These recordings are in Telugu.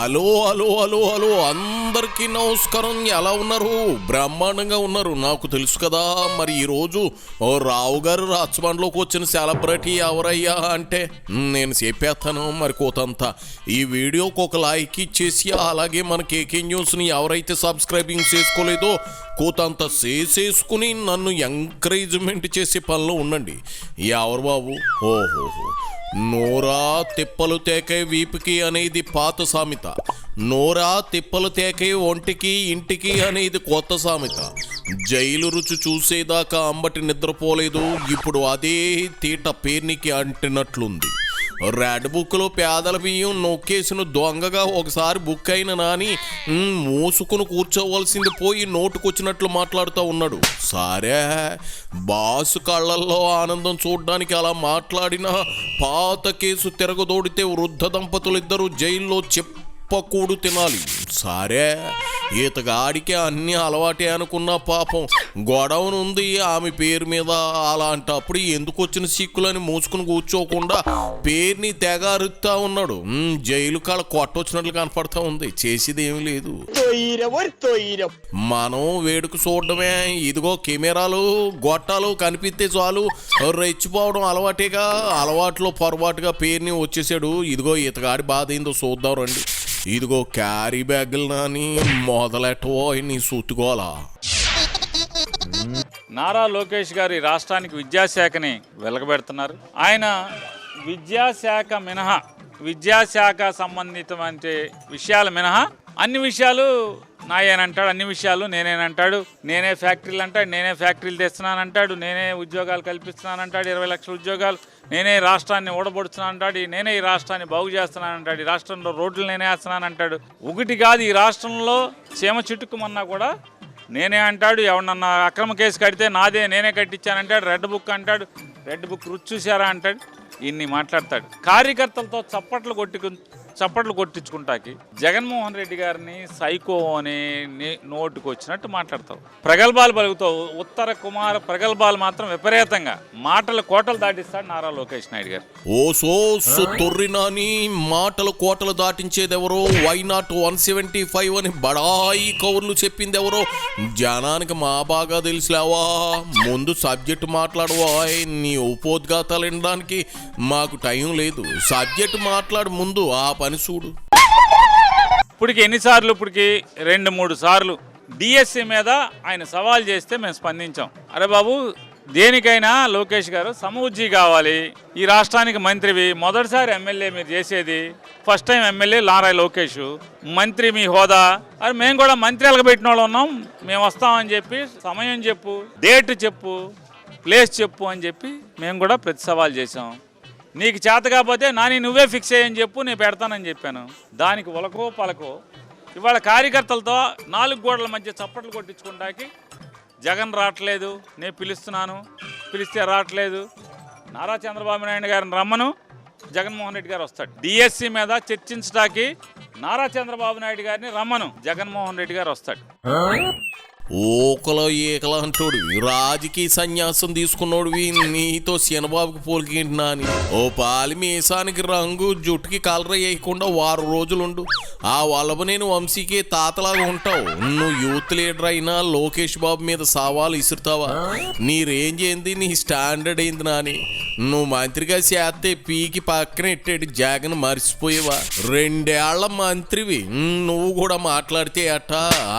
హలో హలో హలో హలో అందరికీ నమస్కారం. ఎలా ఉన్నారు? బ్రహ్మాండంగా ఉన్నారు, నాకు తెలుసు కదా. మరి ఈరోజు రావు గారు రాచబండ్లోకి వచ్చిన సెలబ్రిటీ ఎవరయ్యా అంటే నేను చెప్పేస్తాను. మరి కోతంతా ఈ వీడియోకి ఒక లైక్ ఇచ్చేసి, అలాగే మన కేకే న్యూస్ని ఎవరైతే సబ్స్క్రైబింగ్ చేసుకోలేదో కోతంతా చేసేసుకుని నన్ను ఎంకరేజ్మెంట్ చేసే పనిలో ఉండండి. ఎవరు బాబు? ఓహోహో, నోరా తిప్పలు తేకే వీపుకి అనేది పాత సామెత, నోరా తిప్పలు తేకే ఒంటికి ఇంటికి అనేది కొత్త సామెత. జైలు రుచి చూసేదాకా అంబటి నిద్రపోలేదు, ఇప్పుడు అదే తీట పేర్నికి అంటినట్లుంది. రెడ్ బుక్లో పేదల బియ్యం నొక్కేసిన దొంగగా ఒకసారి బుక్ అయిన నాని మూసుకుని కూర్చోవలసింది పోయి నోటుకొచ్చినట్లు మాట్లాడుతూ ఉన్నాడు. సరే, బాసు కళ్ళల్లో ఆనందం చూడడానికి అలా మాట్లాడినా పాత కేసు తిరగదోడితే వృద్ధ దంపతులు ఇద్దరు జైల్లో చెప్పకూడు తినాలి. సరే, ఈతగాడికి అన్ని అలవాటే అనుకున్నా పాపం గొడవను ఉంది ఆమె పేరు మీద. అలాంటప్పుడు ఎందుకు వచ్చిన సిక్కులని మూసుకుని కూర్చోకుండా పేరుని తెగ అరుతా ఉన్నాడు. జైలు కాడ కొట్టొచ్చినట్లు కనపడతా ఉంది, చేసేది ఏమీ లేదు. మనం వేడుక చూడడమే. ఇదిగో కెమెరాలు గొట్టాలు కనిపిస్తే చాలు రెచ్చిపోవడం అలవాటేగా. అలవాట్లో పొరపాటుగా పేరుని వచ్చేసాడు. ఇదిగో ఈతగాడి బాధ ఏందో చూద్దాం రండి. ఇదిగో క్యారీ బ్యాగులు నాని మొదలెట్టవో నీ సూతుకోవాలా. నారా లోకేష్ గారు ఈ రాష్ట్రానికి విద్యాశాఖని వెలగబెడుతున్నారు. ఆయన విద్యాశాఖ మినహా, విద్యాశాఖ సంబంధితమైన విషయాలు మినహా అన్ని విషయాలు నాయేనంటాడు, అన్ని విషయాలు నేనేనంటాడు. నేనే ఫ్యాక్టరీలు అంటాడు, నేనే ఫ్యాక్టరీలు తెస్తున్నానంటాడు, నేనే ఉద్యోగాలు కల్పిస్తున్నానంటాడు, 20 లక్షల ఉద్యోగాలు, నేనే రాష్ట్రాన్ని ఓడబడుతున్నానంటాడు, నేనే ఈ రాష్ట్రాన్ని బాగు చేస్తున్నానంటాడు, ఈ రాష్ట్రంలో రోడ్లు నేనే వేస్తున్నానంటాడు. ఒకటి కాదు, ఈ రాష్ట్రంలో చీమ చిట్టుకుమన్నా కూడా నేనే అంటాడు. ఎవరన్నా అక్రమ కేసు కడితే నాదే, నేనే కట్టించానంటాడు. రెడ్ బుక్ అంటాడు, రెడ్ బుక్ రుచి చూసారా అంటాడు. ఇన్ని మాట్లాడతాడు. కార్యకర్తలతో చప్పట్లు కొట్టించుకుంటాకి జగన్మోహన్ రెడ్డి గారిని సైకో అని నోటుకు వచ్చినట్టు మాట్లాడతావు, ప్రగల్భాలు పలుకుతావు. ఉత్తర కుమార ప్రగల్భాలు మాత్రం విపరీతంగా మాటలు కోటలు దాటిస్తాడు నారా లోకేష్ నాయుడు గారు. ఓ తొర్రినాని మాటలు కోటలు దాటించేదెవరో, వై నాట్ 175 అని బడాయి కౌర్లు చెప్పింది ఎవరో జనానికి మా బాగా తెలుసులేవా. ముందు సబ్జెక్టు మాట్లాడవా. నీ ఉపోద్ఘాతాలు వినడానికి మాకు టైం లేదు. సబ్జెక్టు మాట్లాడు ముందు, ఆ పని చూడు. ఇప్పటికి ఎన్నిసార్లు? ఇప్పటికి 2-3 సార్లు డిఎస్సి మీద ఆయన సవాల్ చేస్తే మేము స్పందించాం. అరే బాబు, దేనికైనా లోకేష్ గారు సమవుజ్జీ కావాలి. ఈ రాష్ట్రానికి మంత్రివి, మొదటిసారి ఎమ్మెల్యే మీరు చేసేది, first time MLA Nara Lokesh, మంత్రి మీ హోదా. అరే మేము కూడా మంత్రి ఎలగబెట్టిన వాళ్ళు ఉన్నాం, మేము వస్తామని చెప్పి సమయం చెప్పు, డేట్ చెప్పు, ప్లేస్ చెప్పు అని చెప్పి మేము కూడా ప్రతి సవాల్ చేసాం. నీకు చేత కాకపోతే నాని నువ్వే ఫిక్స్ అయ్యని చెప్పు, నేను పెడతానని చెప్పాను. దానికి ఒలకో పలకో ఇవాళ కార్యకర్తలతో 4 గోడల మధ్య చప్పట్లు కొట్టించుకుంటాకి జగన్ రావట్లేదు, నేను పిలుస్తున్నాను, పిలిస్తే రావట్లేదు. నారా చంద్రబాబు నాయుడు గారిని రమ్మను, జగన్మోహన్ రెడ్డి గారు వస్తాడు. డిఎస్సి మీద చర్చించడానికి నారా చంద్రబాబు నాయుడు గారిని రమ్మను, జగన్మోహన్ రెడ్డి గారు వస్తాడు. ఓకలో ఏకలా అంటాడు, రాజకీయ సన్యాసం తీసుకున్నాడువి, నీతో శనబాబుకి పోలికేంటినా అని. ఓ పాలి మీసానికి రంగు, జుట్టుకి కలర్ వేయకుండా 6 రోజులుండు, ఆ వల్లభనేని వంశీకి తాతలాగా ఉంటావు. నువ్వు యూత్ లీడర్ అయినా లోకేష్ బాబు మీద సవాలు ఇసురుతావా? నీ రేంజ్ ఏంది, నీ స్టాండర్డ్ ఏంది నాని? నువ్వు మంత్రిగా చేస్తే పీకి పక్కన ఎట్టాడు జగన్, మర్చిపోయేవా? 2 ఏళ్ల మంత్రివి, నువ్వు కూడా మాట్లాడితే అట్ట.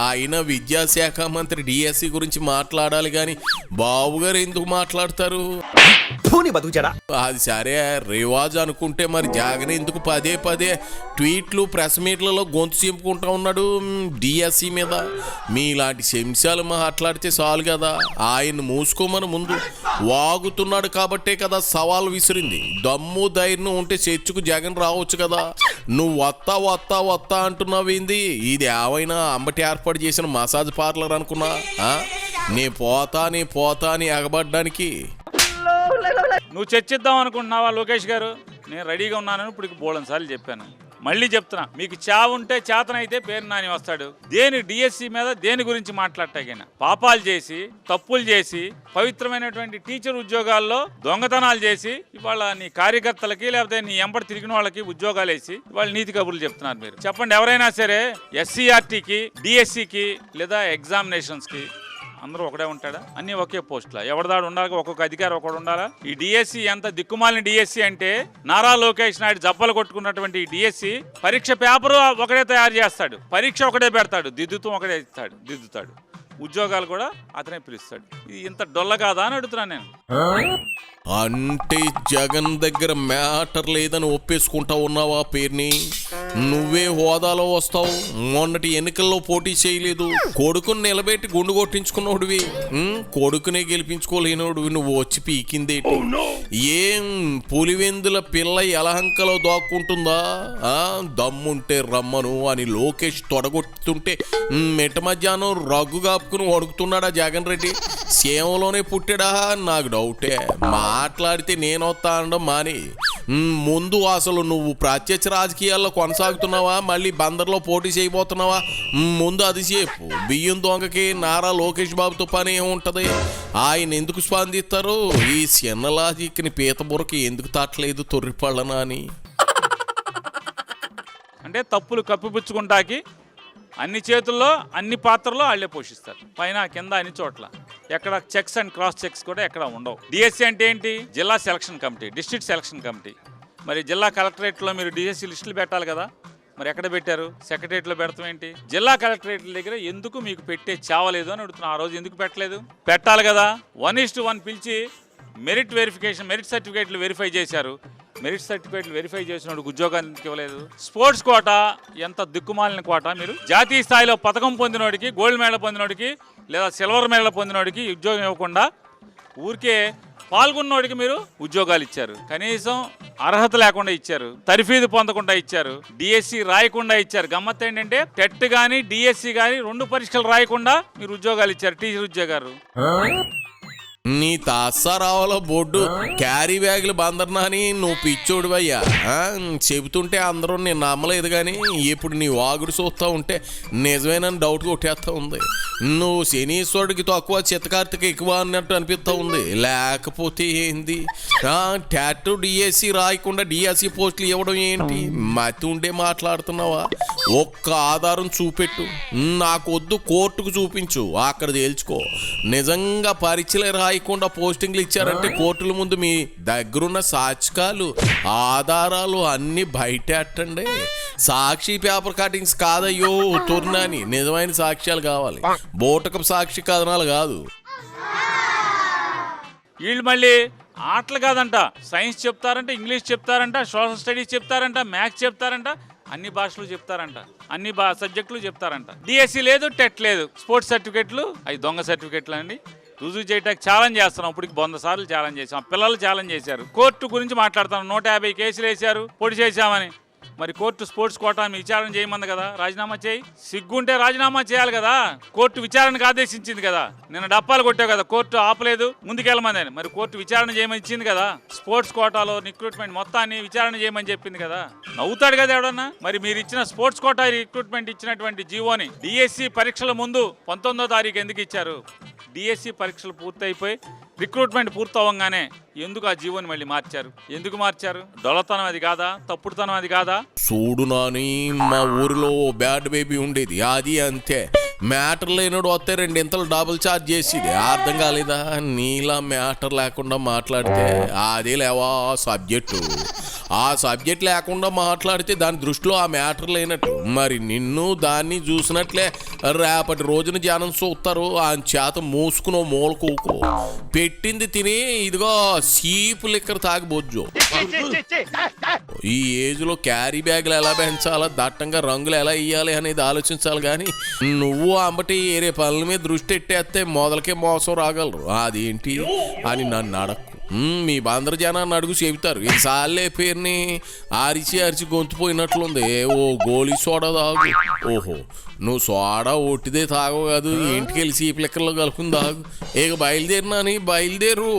ఆయన విద్యాశాఖ మంత్రి డిఎస్సి గురించి మాట్లాడాలి కానీ బాబు గారు ఎందుకు మాట్లాడతారు? అది సరే, రివాజ్ అనుకుంటే మరి జగన్ ఎందుకు పదే పదే ట్వీట్లు ప్రెస్ మీట్లలో గొంతు చింపుకుంటా ఉన్నాడు డిఎస్సి మీద? మీలాంటి శంశాలు మాట్లాడితే చాలు కదా. ఆయన మూసుకోమని ముందు వాగుతున్నాడు కాబట్టే కదా సవాల్ విసిరింది. దమ్ము ధైర్యం ఉంటే చర్చకు జగన్ రావచ్చు కదా. నువ్వు వత్తా అంటున్నావు ఏంది? ఇది ఏమైనా అంబటి ఏర్పాటు చేసిన మసాజ్ పార్లర్ అనుకున్నా? నే పోతా అని ఎగబడ్డానికి నువ్వు చర్చిద్దాం అనుకుంటున్నావా లోకేష్ గారు? నేను రెడీగా ఉన్నానని ఇప్పుడు బోళన్ సార్లు చెప్పాను. మళ్ళీ చెప్తున్నా, మీకు చావు ఉంటే చేతనైతే పేరు నాని వస్తాడు. దేని డిఎస్సి మీద దేని గురించి మాట్లాడటాకైనా పాపాలు చేసి తప్పులు చేసి పవిత్రమైనటువంటి టీచర్ ఉద్యోగాల్లో దొంగతనాలు చేసి ఇవాళ నీ కార్యకర్తలకి లేకపోతే నీ ఎంబడి తిరిగిన వాళ్ళకి ఉద్యోగాలు వేసి ఇవాళ నీతి కబుర్లు చెప్తున్నారు మీరు. చెప్పండి, ఎవరైనా సరే ఎస్సీఆర్టీకి డిఎస్సికి లేదా ఎగ్జామినేషన్స్కి అందరూ ఒకడే ఉంటాడా? అన్ని ఒకే పోస్టులా? ఎవరిదాడు ఉండాలి, ఒక్కొక్క అధికారి ఒకడు ఉండాలా? ఈ డిఎస్సి ఎంత దిక్కుమాలిన డిఎస్సి అంటే నారా లోకేష్ నాయుడు జబ్బలు కొట్టుకున్నటువంటి ఈ డిఎస్సి పరీక్ష పేపరు ఒకడే తయారు చేస్తాడు, పరీక్ష ఒకటే పెడతాడు, ఒకడే దిద్దుతాడు, ఉద్యోగాలు కూడా అతనే పిలుస్తాడు. ఇది ఇంత డొల్ల కాదా అని అడుగుతున్నాను నేను. అంటే జగన్ దగ్గర మ్యాటర్ లేదని ఒప్పేసుకుంటా ఉన్నావా పేరుని? నువ్వే హోదాలో వస్తావు, మొన్నటి ఎన్నికల్లో పోటీ చేయలేదు, కొడుకుని నిలబెట్టి గుండు కొట్టించుకున్నోడివి, కొడుకునే గెలిపించుకోలేనోడివి, నువ్వు వచ్చి పీకిందేటి? ఏం పులివెందుల పిల్ల ఎలహంకలో దాక్కుంటుందా? దమ్ముంటే రమ్మను అని లోకేష్ తొడగొట్టుతుంటే మెట్ట మధ్యాహ్నం రగ్గు కాపుకుని అడుగుతున్నాడా జగన్ రెడ్డి? సేవలోనే పుట్టాడా? నాకు డౌటే. మాట్లాడితే నేను వస్తా అనడం మాని, ముందు అసలు నువ్వు ప్రత్యక్ష రాజకీయాల్లో కొనసాగుతున్నావా, మళ్ళీ బందర్లో పోటీ చేయబోతున్నావా? ముందు అది చెప్పు. బియ్యం దొంగకి నారా లోకేష్ బాబుతో పని ఏముంటది? ఆయన ఎందుకు స్పందిస్తారు? ఈ చిన్న లాజిక్ని పీత బుర్రకి ఎందుకు తట్టలేదు తొర్రిపళ్ళనా అని. అంటే తప్పులు కప్పిపుచ్చుకుంటాకి అన్ని చేతుల్లో అన్ని పాత్రలో వాళ్ళే పోషిస్తారు, పైన కింద అన్ని చోట్ల. ఎక్కడ చెక్స్ అండ్ క్రాస్ చెక్స్ కూడా ఎక్కడ ఉండవు. డిఎస్సి అంటే ఏంటి? జిల్లా selection committee, district selection committee. మరి జిల్లా కలెక్టరేట్లో మీరు డిఎస్సి లిస్టులు పెట్టాలి కదా, మరి ఎక్కడ పెట్టారు? సెక్రటరియట్లో పెడతాం ఏంటి? జిల్లా కలెక్టరేట్ల దగ్గర ఎందుకు మీకు పెట్టే చావలేదు అని అడుగుతున్నా. ఆ రోజు ఎందుకు పెట్టలేదు? పెట్టాలి కదా. 1:1 పిలిచి మెరిట్ వెరిఫికేషన్, మెరిట్ సర్టిఫికేట్లు వెరిఫై చేశారు. మెరిట్ సర్టిఫికేట్లు వెరిఫై చేసినోడికి ఉద్యోగానికి ఇవ్వలేదు. స్పోర్ట్స్ కోటా ఎంత దిక్కుమాలిన కోట. మీరు జాతీయ స్థాయిలో పథకం పొందినోడికి, గోల్డ్ మెడల్ పొందినోడికి లేదా సిల్వర్ మెడల్ పొందినోడికి ఉద్యోగం ఇవ్వకుండా ఊరికే పాల్గొన్నోడికి మీరు ఉద్యోగాలు ఇచ్చారు. కనీసం అర్హత లేకుండా ఇచ్చారు, తర్ఫీదు పొందకుండా ఇచ్చారు, డిఎస్సి రాయకుండా ఇచ్చారు. గమ్మత్ ఏంటంటే టెట్ కానీ డిఎస్సి కానీ 2 పరీక్షలు రాయకుండా మీరు ఉద్యోగాలు ఇచ్చారు, టీచర్ ఉద్యోగాలు. నీ తాసారావులో బొడ్డు క్యారీ బ్యాగులు బందర్నాని నువ్వు పిచ్చోడివయ్యా. చెబుతుంటే అందరూ నేను నమ్మలేదు, కానీ ఇప్పుడు నీ వాగుడు చూస్తూ ఉంటే నిజమేనని డౌట్ కొట్టేస్తూ ఉంది. నువ్వు శనీశ్వరుడికి తక్కువ, చిత్తకార్తికి ఎక్కువ అన్నట్టు అనిపిస్తూ ఉంది. లేకపోతే ఏంది? టాట్ డిఎస్సి రాయకుండా డిఎస్సి పోస్టులు ఇవ్వడం ఏంటి? మతి ఉండే మాట్లాడుతున్నావా? ఒక్క ఆధారం చూపెట్టు. నాకొద్దు, కోర్టుకు చూపించు, అక్కడ తేల్చుకో. నిజంగా పరీక్షలే రాయకుండా పోస్టింగ్లు ఇచ్చారంటే కోర్టుల ముందు మీ దగ్గరున్న సాక్ష్యాలు, ఆధారాలు అన్నీ బయటెట్టండి. సాక్షి పేపర్ కటింగ్స్ కాదయ్యో తొర్నాని, నిజమైన సాక్ష్యాలు కావాలి, బోటకపు సాక్షి కథనాలు కాదు. వీళ్ళు మళ్ళీ ఆటలు కాదంట, సైన్స్ చెప్తారంట, ఇంగ్లీష్ చెప్తారంట, సోషల్ స్టడీస్ చెప్తారంట, మ్యాథ్స్ చెప్తారంట, అన్ని భాషలు చెప్తారంట, అన్ని సబ్జెక్టులు చెప్తారంట. డిఎస్సి లేదు, టెట్ లేదు, స్పోర్ట్స్ సర్టిఫికెట్లు అవి దొంగ సర్టిఫికెట్లు అండి. రుజువు చేయడానికి ఛాలెంజ్ చేస్తున్నాం. ఇప్పటికి 100 సార్లు ఛాలెంజ్ చేసాం. పిల్లలు ఛాలెంజ్ చేశారు. కోర్టు గురించి మాట్లాడుతున్నాం. 150 కేసులు వేశారు, పొడి చేశామని. మరి కోర్టు స్పోర్ట్స్ కోటా విచారణ చేయమంది కదా, రాజీనామా చేయి. సిగ్గుంటే రాజీనామా చేయాలి కదా. కోర్టు విచారణకు ఆదేశించింది కదా. నిన్న డప్పాలు కొట్టావు కదా, కోర్టు ఆపలేదు, ముందుకెళ్ళమని. మరి కోర్టు విచారణ చేయమని ఇచ్చింది కదా. స్పోర్ట్స్ కోటాలో రిక్రూట్మెంట్ మొత్తాన్ని విచారణ చేయమని చెప్పింది కదా. నవ్వుతాడు కదా ఎవడన్నా. మరి మీరు ఇచ్చిన స్పోర్ట్స్ కోటా రిక్రూట్మెంట్ ఇచ్చినటువంటి జీవోని డిఎస్సి పరీక్షల ముందు 19వ తారీఖు ఎందుకు ఇచ్చారు? డిఎస్సి పరీక్షలు పూర్తయిపోయి రిక్రూట్మెంట్ పూర్తవగానే ఎందుకు ఆ జీవోని మళ్ళీ మార్చారు? ఎందుకు మార్చారు? దొలతనం అది కాదా? తప్పుడుతనం అది కాదా? చూడు నాని, మా ఊరిలో బ్యాడ్ బేబీ ఉండేది, అది అంతే. మ్యాటర్ లేనోడు వస్తే 2 ఇంతలు డబుల్ ఛార్జ్ చేసేది. అర్థం కాలేదా? నీలా మ్యాటర్ లేకుండా మాట్లాడితే అదే లేవా సబ్జెక్టు. ఆ సబ్జెక్ట్ లేకుండా మాట్లాడితే దాని దృష్టిలో ఆ మ్యాటర్ లేనట్టు. మరి నిన్ను దాన్ని చూసినట్లే రేపటి రోజున జనం చూస్తారు. ఆ చేత మూసుకునో మూలకూకో పెట్టింది తిని ఇదిగో సీపు లిక్కర్ తాగిపోజ్జు. ఈ ఏజ్లో క్యారీ బ్యాగులు ఎలా పెంచాలా, దట్టంగా రంగులు ఎలా ఇయ్యాలి అనేది ఆలోచించాలి. కానీ నువ్వు అంబటి ఏరే పనుల మీద దృష్టి పెట్టేస్తే మొదలకే మోసం రాగలరు. అదేంటి అని నన్ను అడక్కు. మీ బందరు జనాన్ని అడుగు చెబుతారు. ఈ సార్లే పేరుని అరిచి గొంతుపోయినట్లుంది. ఓ గోలీ సోడా తాగు. ఓహో, నువ్వు సోడా ఒట్టిదే తాగవు కాదు, ఇంటికి వెళ్ళి సీపు లెక్కల్లో కలుపుకుని తాగు. ఇక బయలుదేరినాని బయలుదేరు.